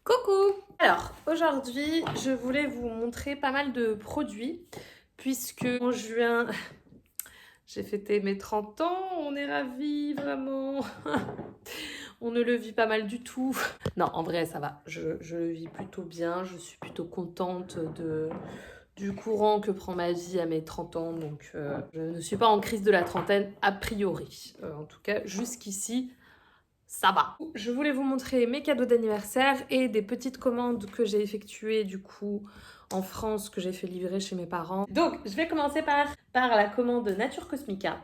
Coucou! Alors, aujourd'hui, je voulais vous montrer pas mal de produits, puisque en juin, j'ai fêté mes 30 ans, on est ravis, vraiment. On ne le vit pas mal du tout. Non, en vrai, ça va, je le vis plutôt bien, je suis plutôt contente du courant que prend ma vie à mes 30 ans, donc je ne suis pas en crise de la trentaine a priori. En tout cas, jusqu'ici, ça va. Je voulais vous montrer mes cadeaux d'anniversaire et des petites commandes que j'ai effectuées du coup en France, que j'ai fait livrer chez mes parents. Donc, je vais commencer par la commande Nature Cosmica.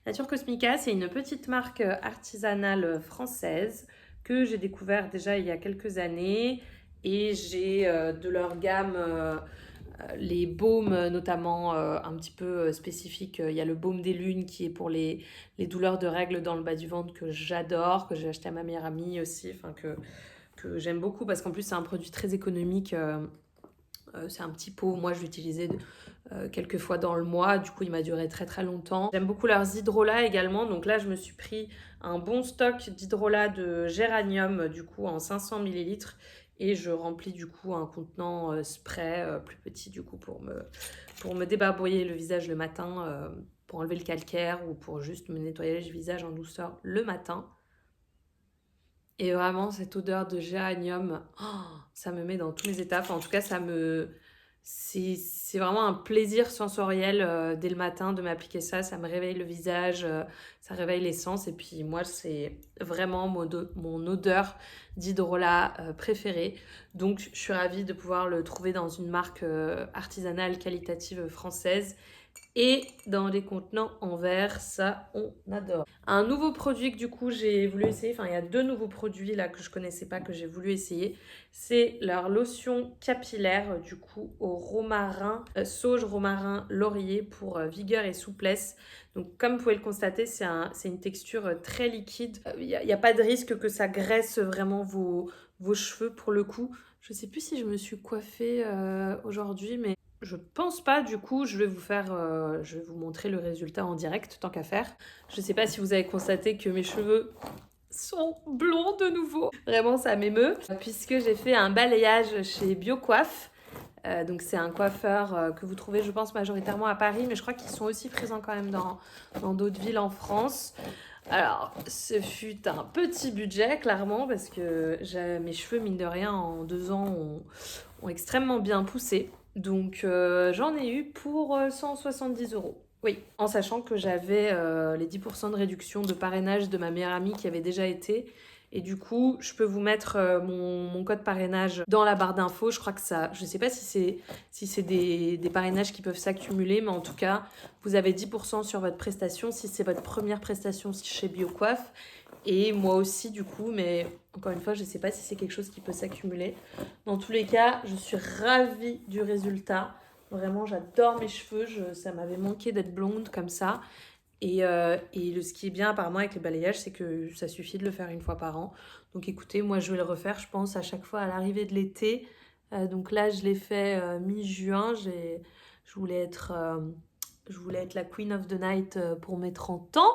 Nature Cosmica, c'est une petite marque artisanale française que j'ai découvert déjà il y a quelques années et j'ai de leur gamme les baumes notamment un petit peu spécifiques. Il y a le baume des lunes qui est pour les douleurs de règles dans le bas du ventre que j'adore, que j'ai acheté à ma meilleure amie aussi, enfin que j'aime beaucoup parce qu'en plus c'est un produit très économique. C'est un petit pot, moi je l'utilisais quelques fois dans le mois, du coup il m'a duré très très longtemps. J'aime beaucoup leurs hydrolats également, donc là je me suis pris un bon stock d'hydrolats de géranium du coup en 500 millilitres et je remplis du coup un contenant spray plus petit du coup pour me débarbouiller le visage le matin, pour enlever le calcaire ou pour juste me nettoyer le visage en douceur le matin. Et vraiment, cette odeur de géranium, oh, ça me met dans tous les états. Enfin, en tout cas, c'est vraiment un plaisir sensoriel dès le matin de m'appliquer ça. Ça me réveille le visage, ça réveille l'essence. Et puis moi, c'est vraiment mon odeur d'hydrolat préférée. Donc, je suis ravie de pouvoir le trouver dans une marque artisanale qualitative française. Et dans les contenants en verre, ça on adore. Un nouveau produit que du coup j'ai voulu essayer, enfin il y a deux nouveaux produits là que je connaissais pas que j'ai voulu essayer. C'est leur lotion capillaire du coup au romarin, sauge, romarin, laurier pour vigueur et souplesse. Donc comme vous pouvez le constater, c'est une texture très liquide. Il n'y a pas de risque que ça graisse vraiment vos cheveux pour le coup. Je sais plus si je me suis coiffée aujourd'hui, mais je pense pas, du coup, je vais vous montrer le résultat en direct, tant qu'à faire. Je sais pas si vous avez constaté que mes cheveux sont blonds de nouveau. Vraiment, ça m'émeut, puisque j'ai fait un balayage chez Biocoiffe. Donc c'est un coiffeur que vous trouvez, je pense, majoritairement à Paris, mais je crois qu'ils sont aussi présents quand même dans d'autres villes en France. Alors, ce fut un petit budget, clairement, parce que mes cheveux, mine de rien, en 2 ans, ont extrêmement bien poussé. Donc, j'en ai eu pour 170 €. Oui, en sachant que j'avais les 10% de réduction de parrainage de ma meilleure amie qui avait déjà été. Et du coup, je peux vous mettre mon code parrainage dans la barre d'infos. Je crois que ça, je sais pas si c'est des parrainages qui peuvent s'accumuler, mais en tout cas, vous avez 10% sur votre prestation si c'est votre première prestation chez Biocoiffe. Et moi aussi, du coup, mais encore une fois, je sais pas si c'est quelque chose qui peut s'accumuler. Dans tous les cas, je suis ravie du résultat. Vraiment, j'adore mes cheveux. Ça m'avait manqué d'être blonde comme ça. Et ce qui est bien apparemment avec les balayages, c'est que ça suffit de le faire une fois par an. Donc écoutez, moi je vais le refaire, je pense, à chaque fois à l'arrivée de l'été. Donc là, je l'ai fait mi-juin. Je voulais être, euh, je voulais être la Queen of the Night pour mes 30 ans.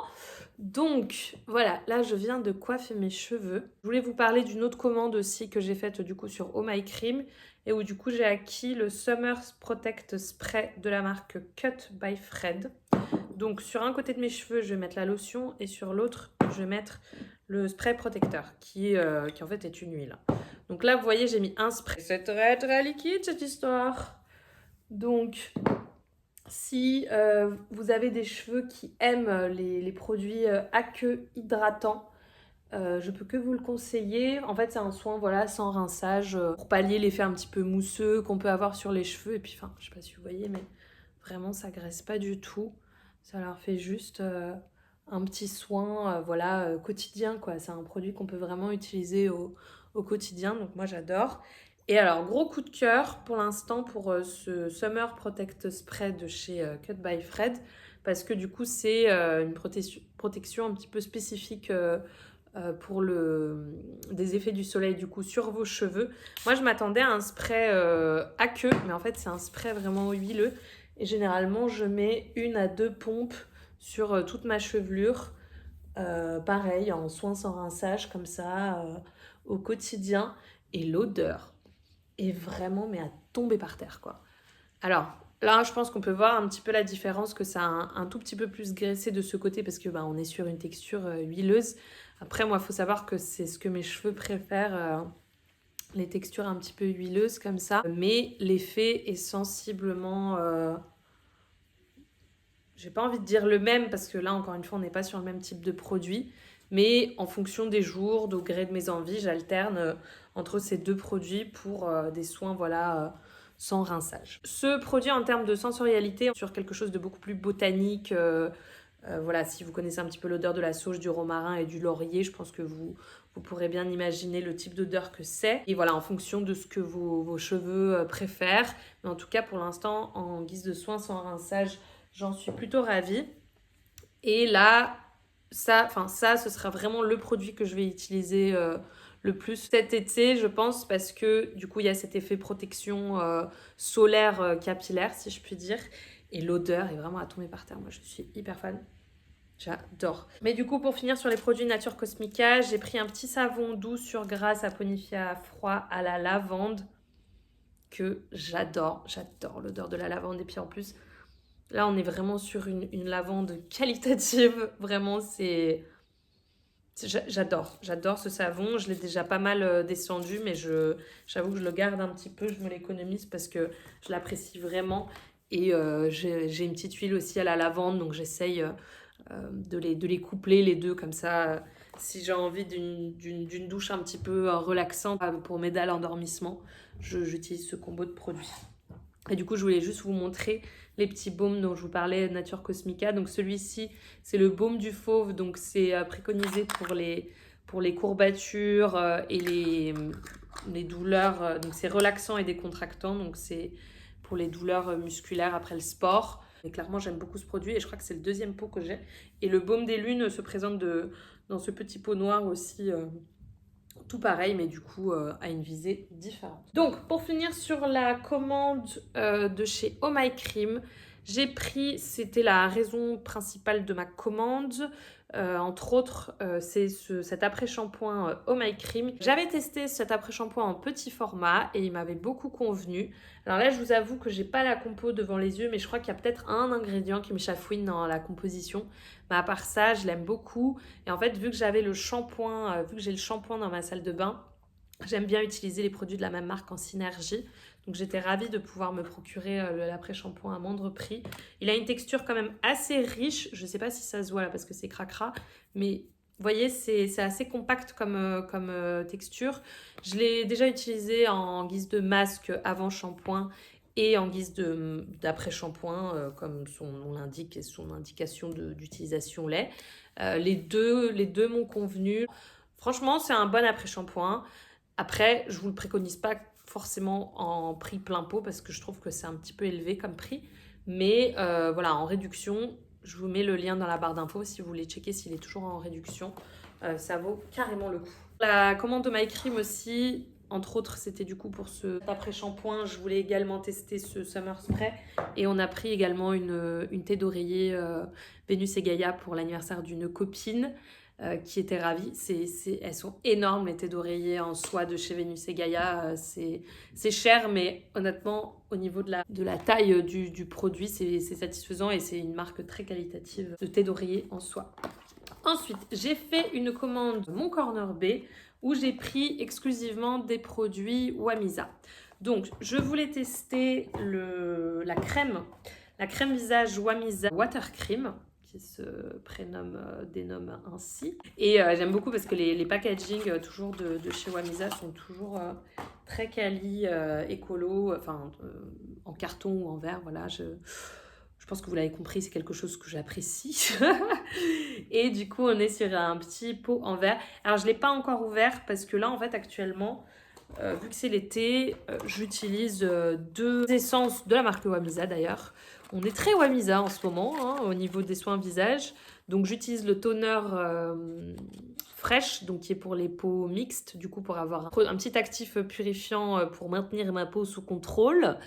Donc voilà, là je viens de coiffer mes cheveux. Je voulais vous parler d'une autre commande aussi que j'ai faite du coup sur Oh My Cream et où du coup j'ai acquis le Summer Protect Spray de la marque Cut by Fred. Donc sur un côté de mes cheveux, je vais mettre la lotion et sur l'autre, je vais mettre le spray protecteur qui en fait est une huile. Donc là, vous voyez, j'ai mis un spray. C'est très très liquide cette histoire. Donc si vous avez des cheveux qui aiment les produits aqueux hydratants, je peux que vous le conseiller. En fait, c'est un soin voilà, sans rinçage pour pallier l'effet un petit peu mousseux qu'on peut avoir sur les cheveux. Et puis, enfin, je sais pas si vous voyez, mais vraiment, ça graisse pas du tout. Ça leur fait juste un petit soin voilà, quotidien, quoi. C'est un produit qu'on peut vraiment utiliser au quotidien. Donc, moi, j'adore. Et alors, gros coup de cœur pour l'instant pour ce Summer Protect Spray de chez Cut by Fred. Parce que du coup, c'est une protection un petit peu spécifique pour des effets du soleil du coup sur vos cheveux. Moi je m'attendais à un spray aqueux, mais en fait c'est un spray vraiment huileux et généralement je mets 1 à 2 pompes sur toute ma chevelure. Pareil en soin sans rinçage comme ça au quotidien et l'odeur est vraiment mais à tomber par terre quoi. Alors là, je pense qu'on peut voir un petit peu la différence, que ça a un tout petit peu plus graissé de ce côté parce que on est sur une texture huileuse. Après, moi, il faut savoir que c'est ce que mes cheveux préfèrent, les textures un petit peu huileuses comme ça. Mais l'effet est sensiblement... j'ai pas envie de dire le même parce que là, encore une fois, on n'est pas sur le même type de produit. Mais en fonction des jours, au gré de mes envies, j'alterne entre ces deux produits pour des soins, voilà... sans rinçage. Ce produit en termes de sensorialité, sur quelque chose de beaucoup plus botanique, voilà, si vous connaissez un petit peu l'odeur de la sauge, du romarin et du laurier, je pense que vous pourrez bien imaginer le type d'odeur que c'est. Et voilà, en fonction de ce que vos cheveux préfèrent. Mais en tout cas, pour l'instant, en guise de soin sans rinçage, j'en suis plutôt ravie. Et là, ça, ce sera vraiment le produit que je vais utiliser le plus cet été, je pense, parce que du coup, il y a cet effet protection solaire capillaire, si je puis dire. Et l'odeur est vraiment à tomber par terre. Moi, je suis hyper fan. J'adore. Mais du coup, pour finir sur les produits Nature Cosmica, j'ai pris un petit savon doux sur grasse saponifié à froid à la lavande que j'adore. J'adore l'odeur de la lavande. Et puis en plus, là, on est vraiment sur une lavande qualitative. Vraiment, j'adore ce savon. Je l'ai déjà pas mal descendu, mais j'avoue que je le garde un petit peu. Je me l'économise parce que je l'apprécie vraiment. Et j'ai une petite huile aussi à la lavande, donc j'essaye de les coupler les deux comme ça. Si j'ai envie d'une douche un petit peu relaxante pour m'aider à l'endormissement, j'utilise ce combo de produits. Et du coup, je voulais juste vous montrer les petits baumes dont je vous parlais, Nature Cosmica. Donc celui-ci, c'est le baume du fauve. Donc c'est préconisé pour les courbatures et les douleurs. Donc c'est relaxant et décontractant. Donc c'est pour les douleurs musculaires après le sport. Et clairement, j'aime beaucoup ce produit et je crois que c'est le deuxième pot que j'ai. Et le baume des lunes se présente dans ce petit pot noir aussi. Tout pareil, mais du coup à une visée différente. Donc, pour finir sur la commande de chez Oh My Cream, j'ai pris, c'était la raison principale de ma commande, entre autres, c'est cet après-shampoing Oh My Cream. J'avais testé cet après-shampoing en petit format et il m'avait beaucoup convenu. Alors là, je vous avoue que j'ai pas la compo devant les yeux, mais je crois qu'il y a peut-être un ingrédient qui me chafouine dans la composition. Mais à part ça, je l'aime beaucoup. Et en fait, vu que j'ai le shampoing dans ma salle de bain, j'aime bien utiliser les produits de la même marque en synergie. Donc j'étais ravie de pouvoir me procurer l'après-shampoing à moindre prix. Il a une texture quand même assez riche. Je ne sais pas si ça se voit là parce que c'est cracra. Mais vous voyez, c'est assez compact comme texture. Je l'ai déjà utilisé en guise de masque avant shampoing et en guise d'après-shampoing, comme son nom l'indique et son indication d'utilisation l'est. Les deux m'ont convenu. Franchement, c'est un bon après-shampoing. Après, je ne vous le préconise pas forcément en prix plein pot parce que je trouve que c'est un petit peu élevé comme prix. Mais voilà, en réduction, je vous mets le lien dans la barre d'infos si vous voulez checker s'il est toujours en réduction. Ça vaut carrément le coup. La commande de My Cream aussi, entre autres, c'était du coup pour cet après-shampoing. Je voulais également tester ce Summer Spray. Et on a pris également une thé d'oreiller Vénus et Gaïa pour l'anniversaire d'une copine. Qui était ravie. Elles sont énormes, les thés d'oreiller en soie de chez Vénus et Gaïa. C'est cher, mais honnêtement, au niveau de la taille du produit, c'est satisfaisant et c'est une marque très qualitative de thé d'oreiller en soie. Ensuite, j'ai fait une commande Mon Corner B où j'ai pris exclusivement des produits Wamisa. Donc, je voulais tester la crème visage Wamisa Water Cream qui se dénomme ainsi. Et j'aime beaucoup parce que les packaging toujours de chez Wamisa sont toujours très quali, écolo, en carton ou en verre, voilà, je pense que vous l'avez compris, c'est quelque chose que j'apprécie. Et du coup, on est sur un petit pot en verre. Alors, je ne l'ai pas encore ouvert parce que là, en fait, actuellement, vu que c'est l'été, j'utilise deux essences de la marque Wamisa d'ailleurs. On est très Wamisa en ce moment au niveau des soins visage. Donc j'utilise le toner fraîche, donc qui est pour les peaux mixtes, du coup pour avoir un petit actif purifiant pour maintenir ma peau sous contrôle.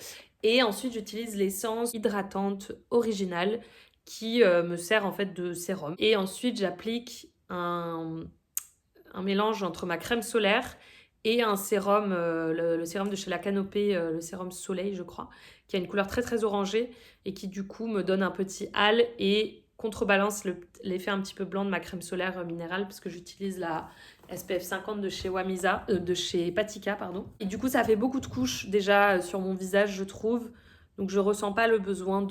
Et ensuite j'utilise l'essence hydratante originale qui me sert en fait de sérum. Et ensuite j'applique un mélange entre ma crème solaire et un sérum, le sérum de chez La Canopée, le sérum Soleil, je crois, qui a une couleur très très orangée et qui du coup me donne un petit hâle et contrebalance l'effet un petit peu blanc de ma crème solaire minérale parce que j'utilise la SPF 50 de chez Wamisa, de chez Patika, pardon. Et du coup, ça fait beaucoup de couches déjà sur mon visage, je trouve. Donc je ressens pas le besoin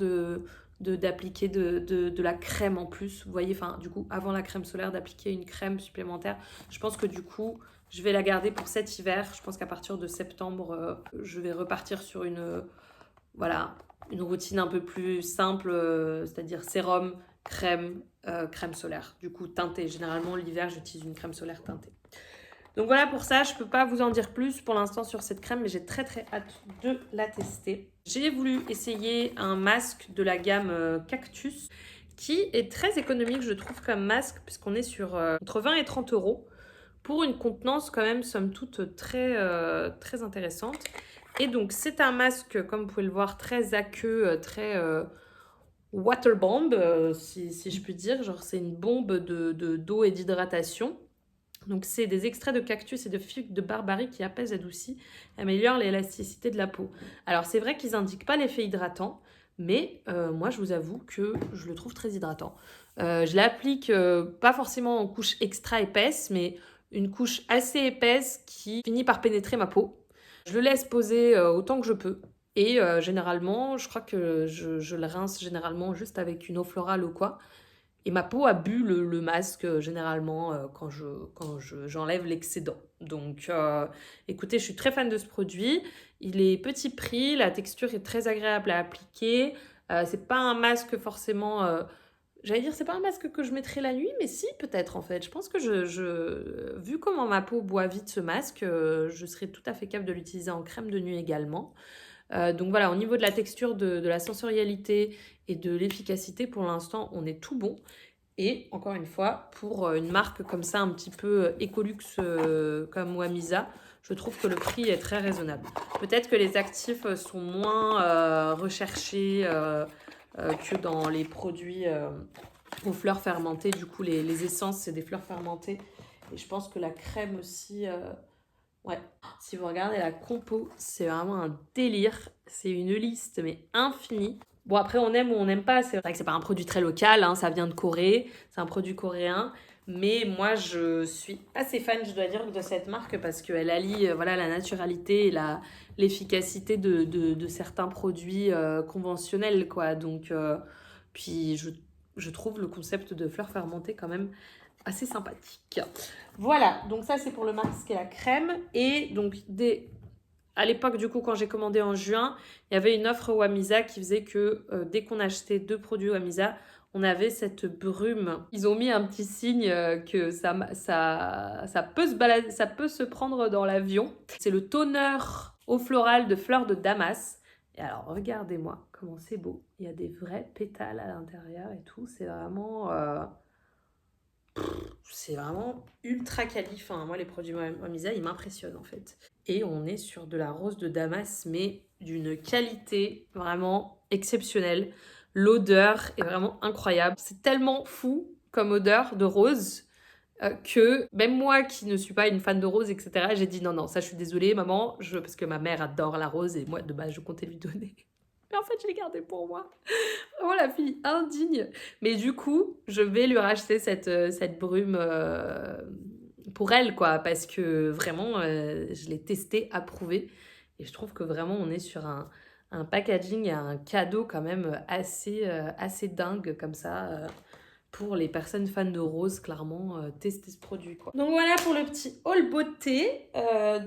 d'appliquer de la crème en plus. Vous voyez, enfin, du coup, avant la crème solaire, d'appliquer une crème supplémentaire. Je pense que du coup, je vais la garder pour cet hiver. Je pense qu'à partir de septembre, je vais repartir sur voilà, une routine un peu plus simple, c'est-à-dire sérum, crème, crème solaire. Du coup, teintée. Généralement, l'hiver, j'utilise une crème solaire teintée. Donc voilà pour ça, je peux pas vous en dire plus pour l'instant sur cette crème, mais j'ai très très hâte de la tester. J'ai voulu essayer un masque de la gamme Cactus qui est très économique, je trouve, comme masque, puisqu'on est sur entre 20 et 30 euros pour une contenance quand même, somme toute, très intéressante. Et donc c'est un masque, comme vous pouvez le voir, très aqueux, très water bomb, si je puis dire. Genre c'est une bombe d'eau et d'hydratation. Donc c'est des extraits de cactus et de figues de barbarie qui apaisent, adoucissent, améliorent l'élasticité de la peau. Alors c'est vrai qu'ils n'indiquent pas l'effet hydratant, mais moi je vous avoue que je le trouve très hydratant. Je l'applique pas forcément en couche extra épaisse, mais une couche assez épaisse qui finit par pénétrer ma peau. Je le laisse poser autant que je peux. Et généralement, je crois que je le rince généralement juste avec une eau florale ou quoi. Et ma peau a bu le masque généralement quand j'enlève l'excédent. Donc écoutez, je suis très fan de ce produit. Il est petit prix, la texture est très agréable à appliquer. C'est pas un masque forcément... j'allais dire, c'est pas un masque que je mettrais la nuit, mais si, peut-être en fait. Je pense que vu comment ma peau boit vite ce masque, je serais tout à fait capable de l'utiliser en crème de nuit également. Donc voilà, au niveau de la texture, de la sensorialité et de l'efficacité, pour l'instant, on est tout bon. Et encore une fois, pour une marque comme ça, un petit peu écolux comme Wamisa, je trouve que le prix est très raisonnable. Peut-être que les actifs sont moins recherchés que dans les produits aux fleurs fermentées. Du coup, les essences, c'est des fleurs fermentées. Et je pense que la crème aussi... Ouais, si vous regardez la compo, c'est vraiment un délire. C'est une liste, mais infinie. Bon, après, on aime ou on n'aime pas. C'est vrai que c'est pas un produit très local, hein, ça vient de Corée. C'est un produit coréen. Mais moi, je suis assez fan, je dois dire, de cette marque parce qu'elle allie voilà, la naturalité et l'efficacité de certains produits conventionnels, quoi. Donc, puis je trouve le concept de fleurs fermentées quand même assez sympathique. Voilà, donc ça c'est pour le masque et la crème. Et donc à l'époque du coup quand j'ai commandé en juin, il y avait une offre Wamisa qui faisait que dès qu'on achetait 2 produits Wamisa, on avait cette brume. Ils ont mis un petit signe que ça peut se balader, ça peut se prendre dans l'avion. C'est le toner eau florale de fleurs de Damas. Et alors regardez-moi comment c'est beau. Il y a des vrais pétales à l'intérieur et tout. C'est vraiment ultra quali. Enfin, moi, les produits Wamisa, ils m'impressionnent en fait. Et on est sur de la rose de Damas, mais d'une qualité vraiment exceptionnelle. L'odeur est vraiment incroyable. C'est tellement fou comme odeur de rose que même moi qui ne suis pas une fan de rose, etc., j'ai dit non, non, ça je suis désolée, maman, parce que ma mère adore la rose et moi de base je comptais lui donner. Mais en fait, je l'ai gardée pour moi. Vraiment la fille indigne. Mais du coup, je vais lui racheter cette brume pour elle, quoi. Parce que vraiment, je l'ai testée, approuvée. Et je trouve que vraiment, on est sur un packaging et un cadeau quand même assez dingue comme ça. Pour les personnes fans de rose, clairement, tester ce produit, quoi. Donc voilà pour le petit haul beauté.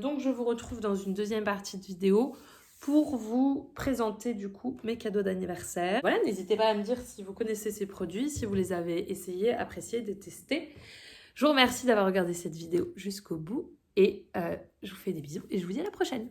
Donc je vous retrouve dans une deuxième partie de vidéo pour vous présenter du coup mes cadeaux d'anniversaire. Voilà, n'hésitez pas à me dire si vous connaissez ces produits, si vous les avez essayés, appréciés, détestés. Je vous remercie d'avoir regardé cette vidéo jusqu'au bout et je vous fais des bisous et je vous dis à la prochaine.